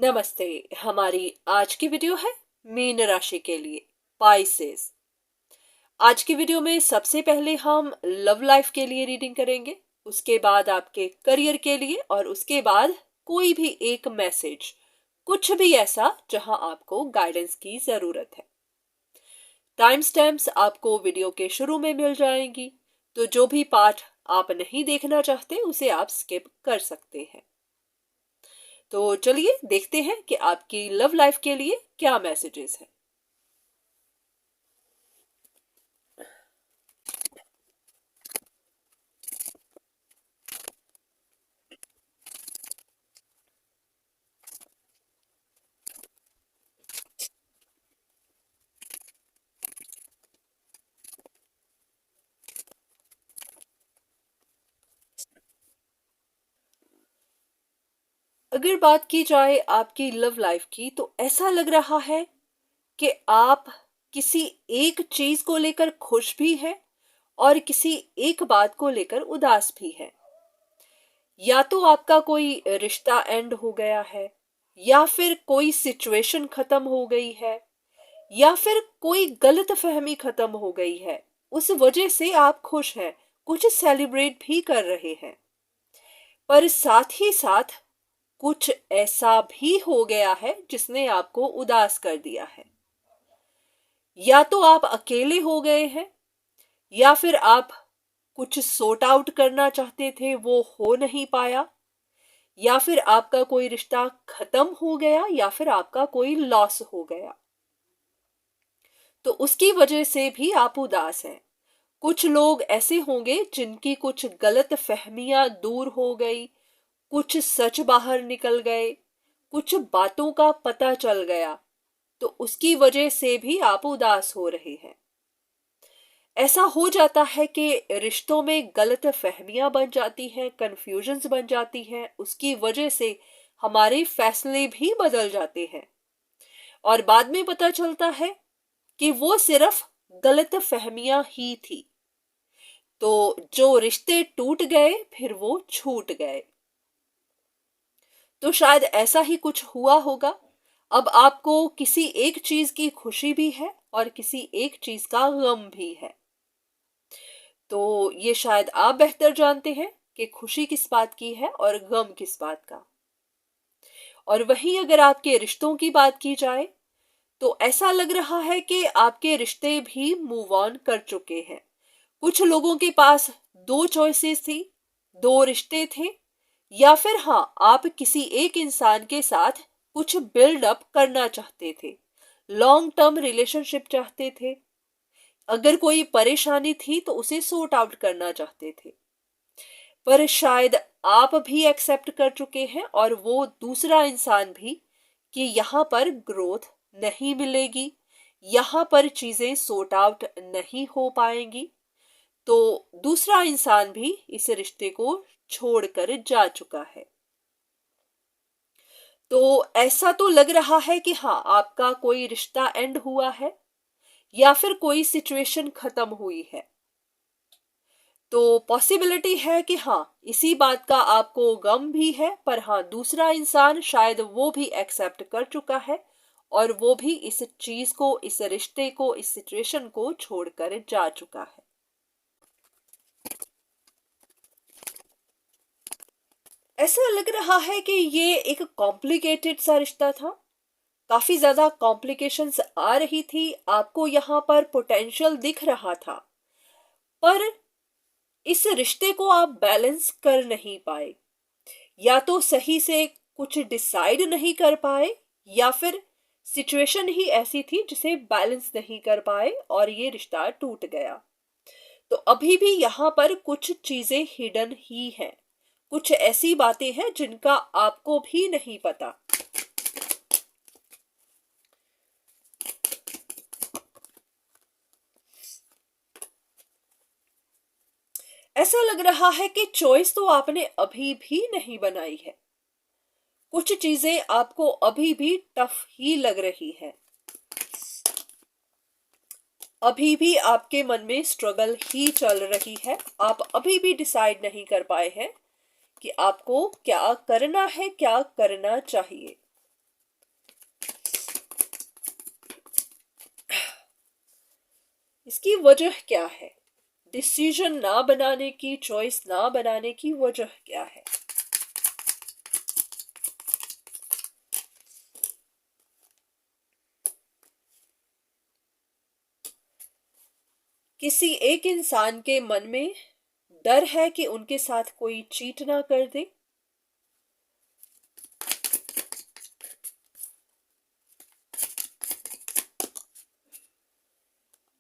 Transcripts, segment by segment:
नमस्ते। हमारी आज की वीडियो है मीन राशि के लिए, पाइसेस। आज की वीडियो में सबसे पहले हम लव लाइफ के लिए रीडिंग करेंगे, उसके बाद आपके करियर के लिए, और उसके बाद कोई भी एक मैसेज, कुछ भी ऐसा जहां आपको गाइडेंस की जरूरत है। टाइम स्टैम्प्स आपको वीडियो के शुरू में मिल जाएंगी, तो जो भी पार्ट आप नहीं देखना चाहते उसे आप स्किप कर सकते हैं। तो चलिए देखते हैं कि आपकी लव लाइफ के लिए क्या मैसेजेस हैं। अगर बात की जाए आपकी लव लाइफ की, तो ऐसा लग रहा है कि आप किसी एक चीज को लेकर खुश भी हैं और किसी एक बात को लेकर उदास भी हैं। या तो आपका कोई रिश्ता एंड हो गया है, या फिर कोई सिचुएशन खत्म हो गई है, या फिर कोई गलत फहमी खत्म हो गई है। उस वजह से आप खुश हैं, कुछ सेलिब्रेट भी कर रहे हैं। पर साथ ही साथ कुछ ऐसा भी हो गया है जिसने आपको उदास कर दिया है। या तो आप अकेले हो गए हैं, या फिर आप कुछ सॉर्ट आउट करना चाहते थे, वो हो नहीं पाया, या फिर आपका कोई रिश्ता खत्म हो गया, या फिर आपका कोई लॉस हो गया, तो उसकी वजह से भी आप उदास हैं। कुछ लोग ऐसे होंगे जिनकी कुछ गलत फहमियां दूर हो गई, कुछ सच बाहर निकल गए, कुछ बातों का पता चल गया, तो उसकी वजह से भी आप उदास हो रहे हैं। ऐसा हो जाता है कि रिश्तों में गलत फहमियां बन जाती हैं, कंफ्यूजन्स बन जाती हैं, उसकी वजह से हमारे फैसले भी बदल जाते हैं, और बाद में पता चलता है कि वो सिर्फ गलत फहमियां ही थी। तो जो रिश्ते टूट गए फिर वो छूट गए। तो शायद ऐसा ही कुछ हुआ होगा। अब आपको किसी एक चीज की खुशी भी है और किसी एक चीज का गम भी है। तो ये शायद आप बेहतर जानते हैं कि खुशी किस बात की है और गम किस बात का। और वहीं अगर आपके रिश्तों की बात की जाए, तो ऐसा लग रहा है कि आपके रिश्ते भी मूव ऑन कर चुके हैं। कुछ लोगों के पास दो चॉइसेस थी, दो रिश्ते थे, या फिर हाँ, आप किसी एक इंसान के साथ कुछ बिल्ड अप करना चाहते थे, लॉन्ग टर्म रिलेशनशिप चाहते थे। अगर कोई परेशानी थी तो उसे सॉर्ट आउट करना चाहते थे। पर शायद आप भी एक्सेप्ट कर चुके हैं, और वो दूसरा इंसान भी, कि यहाँ पर ग्रोथ नहीं मिलेगी, यहाँ पर चीजें सॉर्ट आउट नहीं हो पाएंगी। तो दूसरा इंसान भी इस रिश्ते को छोड़कर जा चुका है। तो ऐसा तो लग रहा है कि हाँ, आपका कोई रिश्ता एंड हुआ है, या फिर कोई सिचुएशन खत्म हुई है। तो पॉसिबिलिटी है कि हाँ, इसी बात का आपको गम भी है, पर हाँ, दूसरा इंसान शायद वो भी एक्सेप्ट कर चुका है, और वो भी इस चीज को, इस रिश्ते को, इस सिचुएशन को छोड़कर जा चुका है। ऐसा लग रहा है कि ये एक कॉम्प्लिकेटेड सा रिश्ता था। काफी ज्यादा कॉम्प्लिकेशंस आ रही थी, आपको यहाँ पर पोटेंशियल दिख रहा था, पर इस रिश्ते को आप बैलेंस कर नहीं पाए। या तो सही से कुछ डिसाइड नहीं कर पाए, या फिर सिचुएशन ही ऐसी थी जिसे बैलेंस नहीं कर पाए और ये रिश्ता टूट गया। तो अभी भी यहाँ पर कुछ चीजें हिडन ही हैं, कुछ ऐसी बातें हैं जिनका आपको भी नहीं पता। ऐसा लग रहा है कि चॉइस तो आपने अभी भी नहीं बनाई है, कुछ चीजें आपको अभी भी टफ ही लग रही है, अभी भी आपके मन में स्ट्रगल ही चल रही है। आप अभी भी डिसाइड नहीं कर पाए हैं कि आपको क्या करना है, क्या करना चाहिए। इसकी वजह क्या है? डिसीजन ना बनाने की, चॉइस ना बनाने की वजह क्या है? किसी एक इंसान के मन में डर है कि उनके साथ कोई चीट ना कर दे,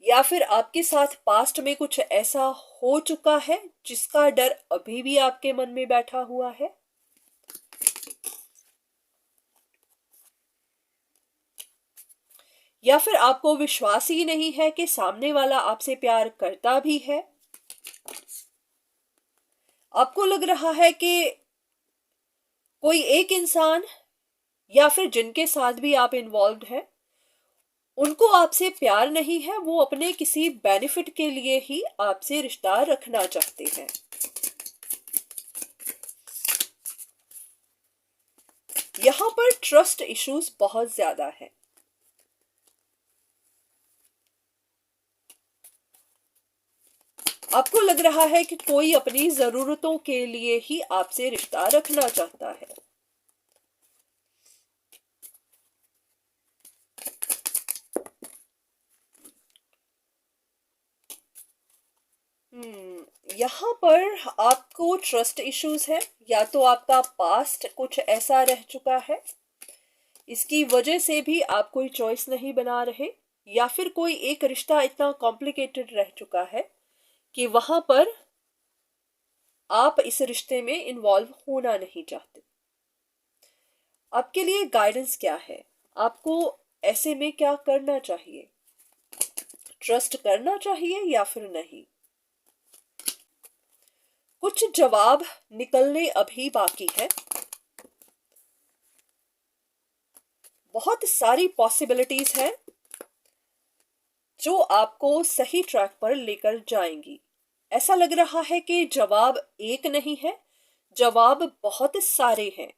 या फिर आपके साथ पास्ट में कुछ ऐसा हो चुका है जिसका डर अभी भी आपके मन में बैठा हुआ है, या फिर आपको विश्वास ही नहीं है कि सामने वाला आपसे प्यार करता भी है। आपको लग रहा है कि कोई एक इंसान या फिर जिनके साथ भी आप इन्वॉल्व हैं, उनको आपसे प्यार नहीं है, वो अपने किसी बेनिफिट के लिए ही आपसे रिश्ता रखना चाहते हैं। यहां पर ट्रस्ट इश्यूज बहुत ज्यादा है। आपको लग रहा है कि कोई अपनी जरूरतों के लिए ही आपसे रिश्ता रखना चाहता है। यहाँ पर आपको ट्रस्ट इश्यूज है, या तो आपका पास्ट कुछ ऐसा रह चुका है, इसकी वजह से भी आप कोई चॉइस नहीं बना रहे, या फिर कोई एक रिश्ता इतना कॉम्प्लिकेटेड रह चुका है कि वहां पर आप इस रिश्ते में इन्वॉल्व होना नहीं चाहते। आपके लिए गाइडेंस क्या है? आपको ऐसे में क्या करना चाहिए? ट्रस्ट करना चाहिए या फिर नहीं? कुछ जवाब निकलने अभी बाकी है। बहुत सारी पॉसिबिलिटीज हैं जो आपको सही ट्रैक पर लेकर जाएंगी। ऐसा लग रहा है कि जवाब एक नहीं है, जवाब बहुत सारे हैं,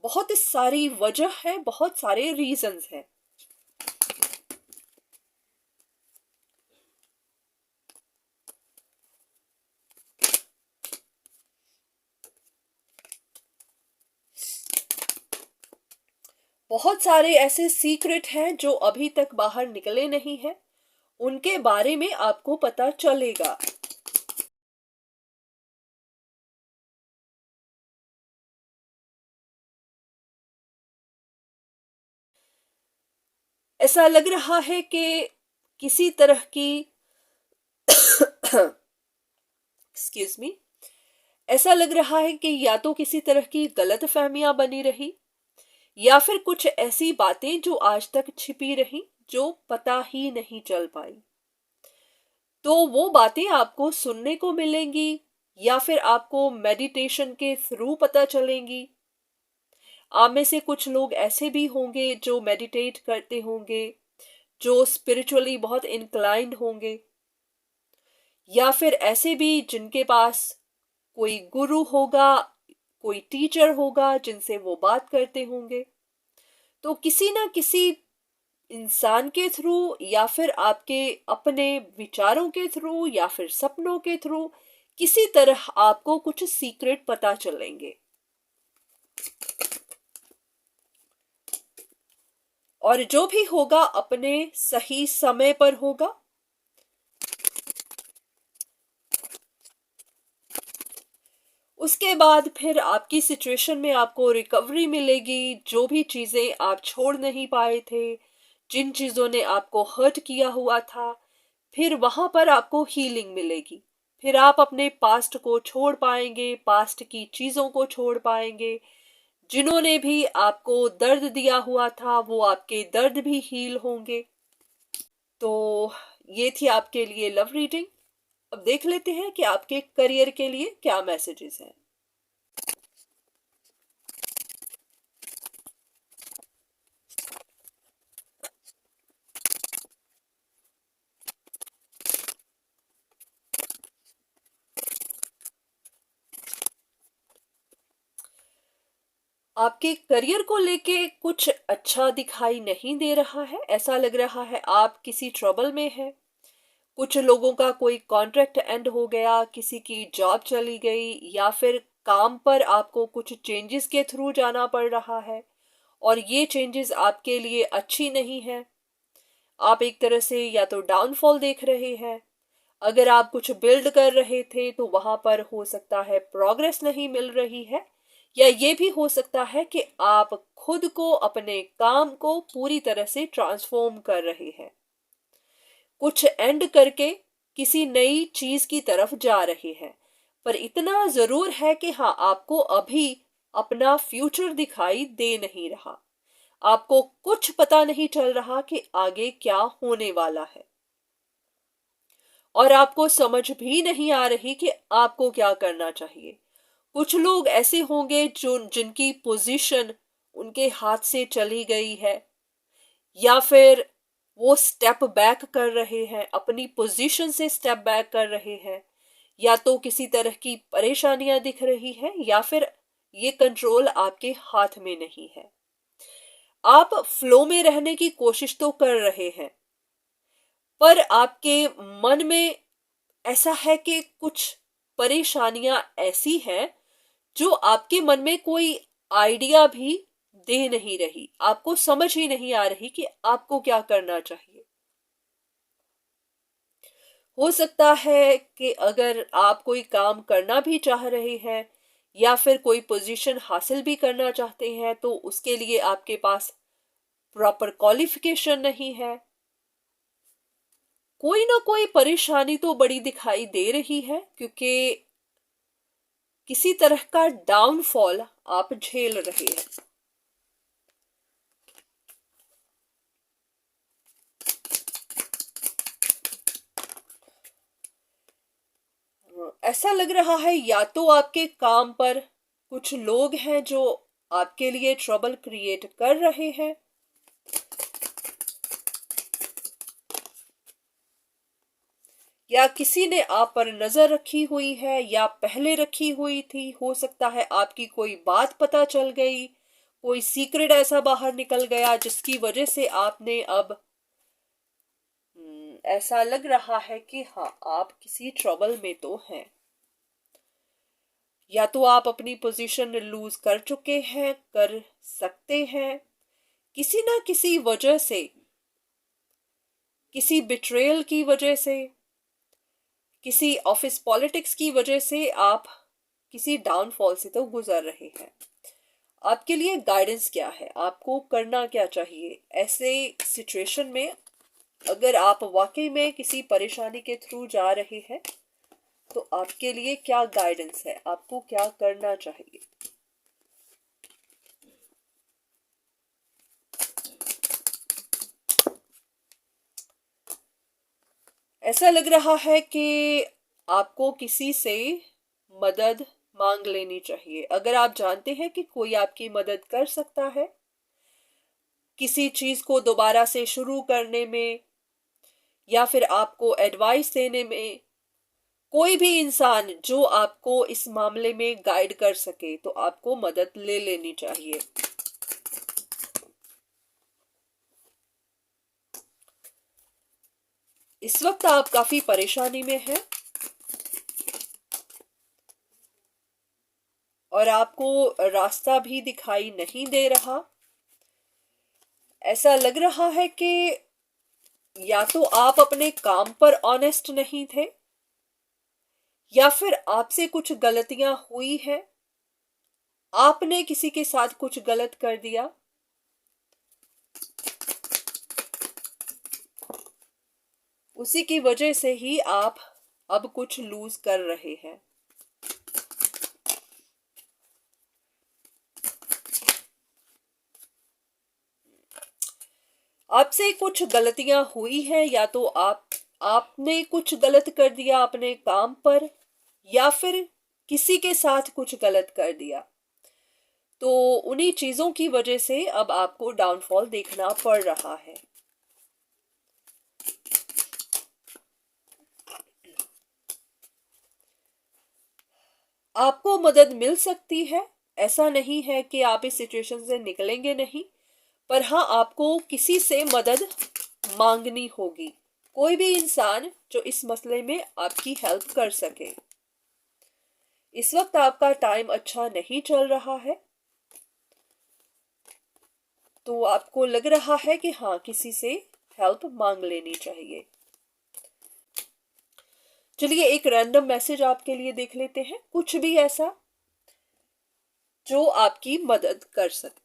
बहुत सारी वजह है, बहुत सारे रीजंस हैं। बहुत सारे ऐसे सीक्रेट हैं जो अभी तक बाहर निकले नहीं हैं, उनके बारे में आपको पता चलेगा। ऐसा लग रहा है कि किसी तरह की एक्सक्यूज मी, ऐसा लग रहा है कि या तो किसी तरह की गलत फहमियां बनी रही, या फिर कुछ ऐसी बातें जो आज तक छिपी रही, जो पता ही नहीं चल पाई। तो वो बातें आपको सुनने को मिलेंगी, या फिर आपको मेडिटेशन के थ्रू पता चलेंगी। आप में से कुछ लोग ऐसे भी होंगे जो मेडिटेट करते होंगे, जो स्पिरिचुअली बहुत इंक्लाइंड होंगे, या फिर ऐसे भी जिनके पास कोई गुरु होगा, कोई टीचर होगा जिनसे वो बात करते होंगे। तो किसी ना किसी इंसान के थ्रू, या फिर आपके अपने विचारों के थ्रू, या फिर सपनों के थ्रू, किसी तरह आपको कुछ सीक्रेट पता चलेंगे, और जो भी होगा अपने सही समय पर होगा। उसके बाद फिर आपकी सिचुएशन में आपको रिकवरी मिलेगी, जो भी चीजें आप छोड़ नहीं पाए थे, जिन चीजों ने आपको हर्ट किया हुआ था, फिर वहां पर आपको हीलिंग मिलेगी। फिर आप अपने पास्ट को छोड़ पाएंगे, पास्ट की चीजों को छोड़ पाएंगे। जिन्होंने भी आपको दर्द दिया हुआ था, वो आपके दर्द भी हील होंगे। तो ये थी आपके लिए लव रीडिंग। अब देख लेते हैं कि आपके करियर के लिए क्या मैसेजेस हैं। आपके करियर को लेके कुछ अच्छा दिखाई नहीं दे रहा है। ऐसा लग रहा है आप किसी ट्रबल में हैं, कुछ लोगों का कोई कॉन्ट्रैक्ट एंड हो गया, किसी की जॉब चली गई, या फिर काम पर आपको कुछ चेंजेस के थ्रू जाना पड़ रहा है और ये चेंजेस आपके लिए अच्छी नहीं है। आप एक तरह से या तो डाउनफॉल देख रहे हैं। अगर आप कुछ बिल्ड कर रहे थे तो वहां पर हो सकता है प्रोग्रेस नहीं मिल रही है, या ये भी हो सकता है कि आप खुद को, अपने काम को पूरी तरह से ट्रांसफॉर्म कर रहे हैं, कुछ एंड करके किसी नई चीज की तरफ जा रहे हैं। पर इतना जरूर है कि हाँ, आपको अभी अपना फ्यूचर दिखाई दे नहीं रहा। आपको कुछ पता नहीं चल रहा कि आगे क्या होने वाला है, और आपको समझ भी नहीं आ रही कि आपको क्या करना चाहिए। कुछ लोग ऐसे होंगे जो जिनकी पोजीशन उनके हाथ से चली गई है, या फिर वो स्टेप बैक कर रहे हैं, अपनी पोजीशन से स्टेप बैक कर रहे हैं, या तो किसी तरह की परेशानियां दिख रही है, या फिर ये कंट्रोल आपके हाथ में नहीं है। आप फ्लो में रहने की कोशिश तो कर रहे हैं, पर आपके मन में ऐसा है कि कुछ परेशानियां ऐसी हैं जो आपके मन में कोई आइडिया भी दे नहीं रही, आपको समझ ही नहीं आ रही कि आपको क्या करना चाहिए। हो सकता है कि अगर आप कोई काम करना भी चाह रहे हैं या फिर कोई पोजीशन हासिल भी करना चाहते हैं, तो उसके लिए आपके पास प्रॉपर क्वालिफिकेशन नहीं है। कोई ना कोई परेशानी तो बड़ी दिखाई दे रही है, क्योंकि किसी तरह का डाउनफॉल आप झेल रहे हैं। ऐसा लग रहा है या तो आपके काम पर कुछ लोग हैं जो आपके लिए ट्रबल क्रिएट कर रहे हैं, या किसी ने आप पर नजर रखी हुई है या पहले रखी हुई थी। हो सकता है आपकी कोई बात पता चल गई, कोई सीक्रेट ऐसा बाहर निकल गया जिसकी वजह से आपने अब ऐसा लग रहा है कि हाँ, आप किसी ट्रबल में तो हैं। या तो आप अपनी पोजीशन लूज कर चुके हैं, कर सकते हैं, किसी ना किसी वजह से, किसी बिट्रेयल की वजह से, किसी ऑफिस पॉलिटिक्स की वजह से आप किसी डाउनफॉल से तो गुजर रहे हैं। आपके लिए गाइडेंस क्या है, आपको करना क्या चाहिए ऐसे सिचुएशन में? अगर आप वाकई में किसी परेशानी के थ्रू जा रहे हैं तो आपके लिए क्या गाइडेंस है, आपको क्या करना चाहिए? ऐसा लग रहा है कि आपको किसी से मदद मांग लेनी चाहिए। अगर आप जानते हैं कि कोई आपकी मदद कर सकता है किसी चीज को दोबारा से शुरू करने में, या फिर आपको एडवाइस देने में, कोई भी इंसान जो आपको इस मामले में गाइड कर सके, तो आपको मदद ले लेनी चाहिए। इस वक्त आप काफी परेशानी में हैं और आपको रास्ता भी दिखाई नहीं दे रहा। ऐसा लग रहा है कि या तो आप अपने काम पर ऑनेस्ट नहीं थे, या फिर आपसे कुछ गलतियां हुई हैं, आपने किसी के साथ कुछ गलत कर दिया। उसी की वजह से ही आप अब कुछ लूज कर रहे हैं। आपसे कुछ गलतियां हुई हैं, या तो आपने कुछ गलत कर दिया अपने काम पर, या फिर किसी के साथ कुछ गलत कर दिया। तो उन्हीं चीजों की वजह से अब आपको डाउनफॉल देखना पड़ रहा है। आपको मदद मिल सकती है, ऐसा नहीं है कि आप इस सिचुएशन से निकलेंगे नहीं, पर हाँ, आपको किसी से मदद मांगनी होगी। कोई भी इंसान जो इस मसले में आपकी हेल्प कर सके। इस वक्त आपका टाइम अच्छा नहीं चल रहा है, तो आपको लग रहा है कि हाँ, किसी से हेल्प मांग लेनी चाहिए। चलिए एक रैंडम मैसेज आपके लिए देख लेते हैं, कुछ भी ऐसा जो आपकी मदद कर सके।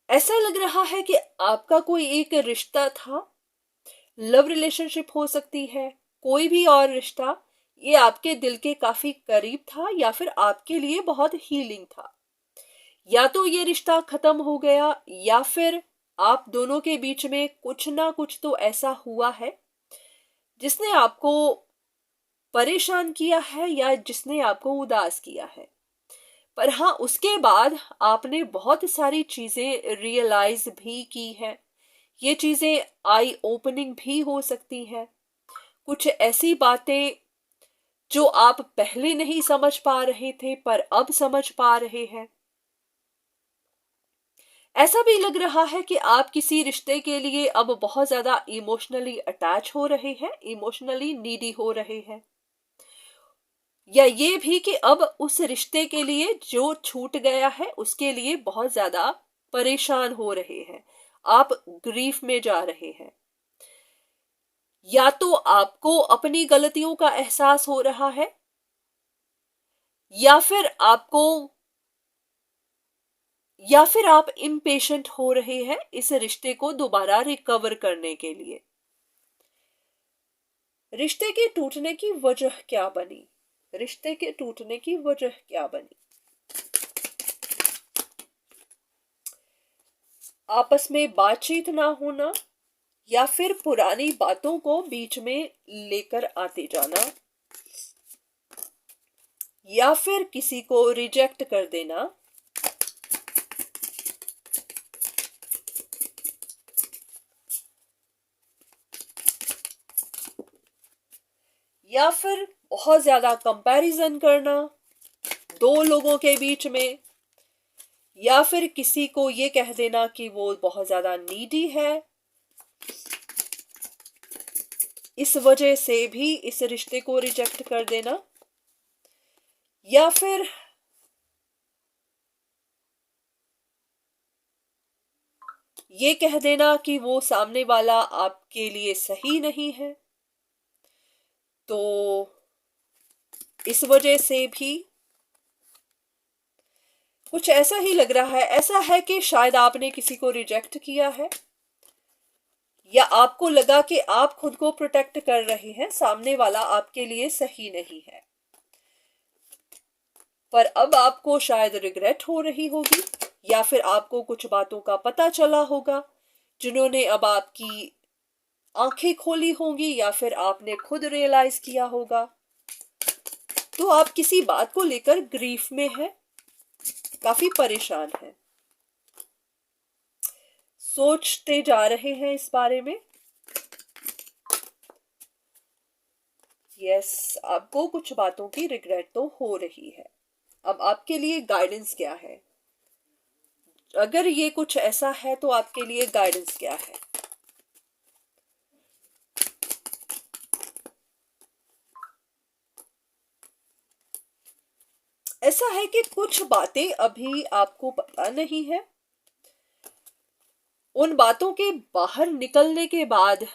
ऐसा लग रहा है कि आपका कोई एक रिश्ता था, लव रिलेशनशिप हो सकती है, कोई भी और रिश्ता, ये आपके दिल के काफी करीब था या फिर आपके लिए बहुत हीलिंग था। या तो ये रिश्ता खत्म हो गया या फिर आप दोनों के बीच में कुछ ना कुछ तो ऐसा हुआ है जिसने आपको परेशान किया है या जिसने आपको उदास किया है। पर हाँ, उसके बाद आपने बहुत सारी चीजें रियलाइज भी की हैं। ये चीजें आई ओपनिंग भी हो सकती हैं। कुछ ऐसी बातें जो आप पहले नहीं समझ पा रहे थे पर अब समझ पा रहे हैं। ऐसा भी लग रहा है कि आप किसी रिश्ते के लिए अब बहुत ज्यादा इमोशनली अटैच हो रहे हैं, इमोशनली नीडी हो रहे हैं। या ये भी कि अब उस रिश्ते के लिए जो छूट गया है उसके लिए बहुत ज्यादा परेशान हो रहे हैं, आप ग्रीफ में जा रहे हैं। या तो आपको अपनी गलतियों का एहसास हो रहा है या फिर आपको या फिर आप इम्पेशेंट हो रहे हैं इस रिश्ते को दोबारा रिकवर करने के लिए। रिश्ते के टूटने की वजह क्या बनी? रिश्ते के टूटने की वजह क्या बनी? आपस में बातचीत ना होना, या फिर पुरानी बातों को बीच में लेकर आते जाना, या फिर किसी को रिजेक्ट कर देना, या फिर बहुत ज्यादा कंपैरिजन करना दो लोगों के बीच में, या फिर किसी को ये कह देना कि वो बहुत ज्यादा नीडी है, इस वजह से भी इस रिश्ते को रिजेक्ट कर देना, या फिर ये कह देना कि वो सामने वाला आपके लिए सही नहीं है, तो इस वजह से भी कुछ ऐसा ही लग रहा है। ऐसा है कि शायद आपने किसी को रिजेक्ट किया है या आपको लगा कि आप खुद को प्रोटेक्ट कर रहे हैं, सामने वाला आपके लिए सही नहीं है, पर अब आपको शायद रिग्रेट हो रही होगी या फिर आपको कुछ बातों का पता चला होगा जिन्होंने अब आपकी आंखें खोली होंगी या फिर आपने खुद रियलाइज किया होगा। तो आप किसी बात को लेकर ग्रीफ में हैं, काफी परेशान हैं, सोचते जा रहे हैं इस बारे में। यस, आपको कुछ बातों की रिग्रेट तो हो रही है। अब आपके लिए गाइडेंस क्या है? अगर ये कुछ ऐसा है तो आपके लिए गाइडेंस क्या है? ऐसा है कि कुछ बातें अभी आपको पता नहीं है, उन बातों के बाहर निकलने के बाद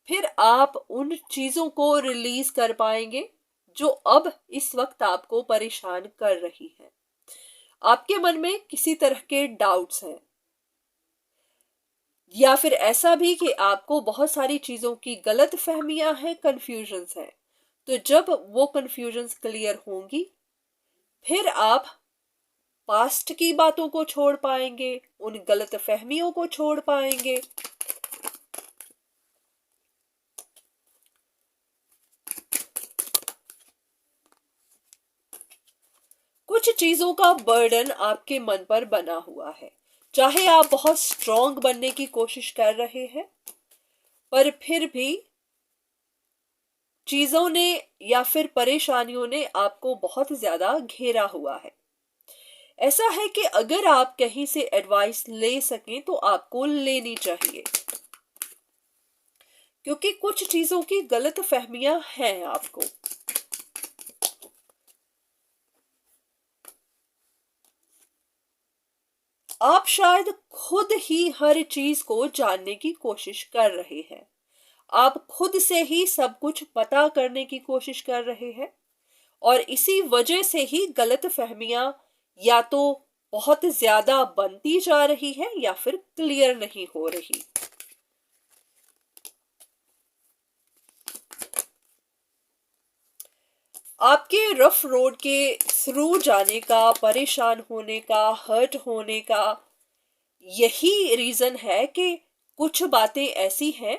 फिर आप उन चीजों को रिलीज कर पाएंगे जो अब इस वक्त आपको परेशान कर रही है। आपके मन में किसी तरह के डाउट्स हैं, या फिर ऐसा भी कि आपको बहुत सारी चीजों की गलत फहमियां हैं, कंफ्यूजन्स हैं। तो जब वो कंफ्यूजन्स क्लियर होंगी फिर आप पास्ट की बातों को छोड़ पाएंगे, उन गलत फहमियों को छोड़ पाएंगे। कुछ चीजों का बर्डन आपके मन पर बना हुआ है, चाहे आप बहुत स्ट्रांग बनने की कोशिश कर रहे हैं पर फिर भी चीजों ने या फिर परेशानियों ने आपको बहुत ज्यादा घेरा हुआ है। ऐसा है कि अगर आप कहीं से एडवाइस ले सकें तो आपको लेनी चाहिए, क्योंकि कुछ चीजों की गलत फहमियां हैं आपको। आप शायद खुद ही हर चीज को जानने की कोशिश कर रहे हैं। आप खुद से ही सब कुछ पता करने की कोशिश कर रहे हैं, और इसी वजह से ही गलत फहमियां या तो बहुत ज्यादा बनती जा रही है या फिर क्लियर नहीं हो रही। आपके रफ रोड के थ्रू जाने का, परेशान होने का, हर्ट होने का यही रीजन है कि कुछ बातें ऐसी हैं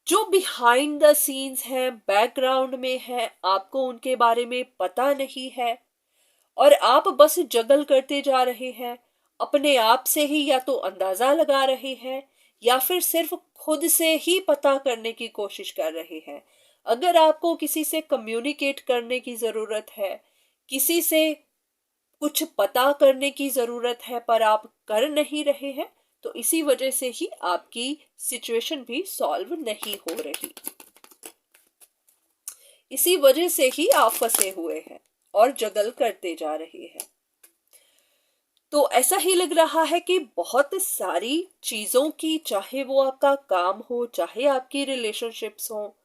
जो बिहाइंड द सीन्स हैं, बैकग्राउंड में हैं, आपको उनके बारे में पता नहीं है, और आप बस जगल करते जा रहे हैं। अपने आप से ही या तो अंदाजा लगा रहे हैं या फिर सिर्फ खुद से ही पता करने की कोशिश कर रहे हैं। अगर आपको किसी से कम्युनिकेट करने की जरूरत है, किसी से कुछ पता करने की जरूरत है, पर आप कर नहीं रहे हैं, तो इसी वजह से ही आपकी सिचुएशन भी सॉल्व नहीं हो रही। इसी वजह से ही आप फंसे हुए हैं और जगल करते जा रहे हैं। तो ऐसा ही लग रहा है कि बहुत सारी चीजों की, चाहे वो आपका काम हो, चाहे आपकी रिलेशनशिप्स हो,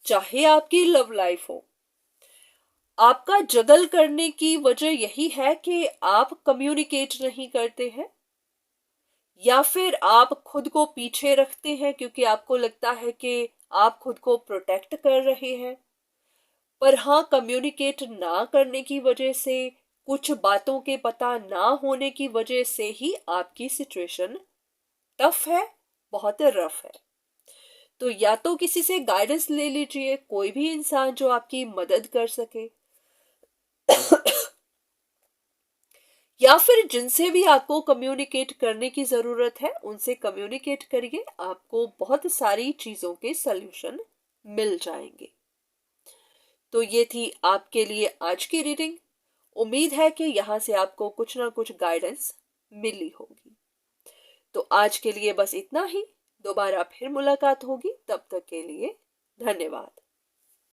चाहे आपकी लव लाइफ हो, आपका जगल करने की वजह यही है कि आप कम्युनिकेट नहीं करते हैं, या फिर आप खुद को पीछे रखते हैं क्योंकि आपको लगता है कि आप खुद को प्रोटेक्ट कर रहे हैं। पर हाँ, कम्युनिकेट ना करने की वजह से, कुछ बातों के पता ना होने की वजह से ही आपकी सिचुएशन टफ है, बहुत रफ है। तो या तो किसी से गाइडेंस ले लीजिए, कोई भी इंसान जो आपकी मदद कर सके, या फिर जिनसे भी आपको कम्युनिकेट करने की जरूरत है उनसे कम्युनिकेट करिए। आपको बहुत सारी चीजों के सल्यूशन मिल जाएंगे। तो ये थी आपके लिए आज की रीडिंग। उम्मीद है कि यहाँ से आपको कुछ ना कुछ गाइडेंस मिली होगी। तो आज के लिए बस इतना ही। दोबारा फिर मुलाकात होगी, तब तक के लिए धन्यवाद।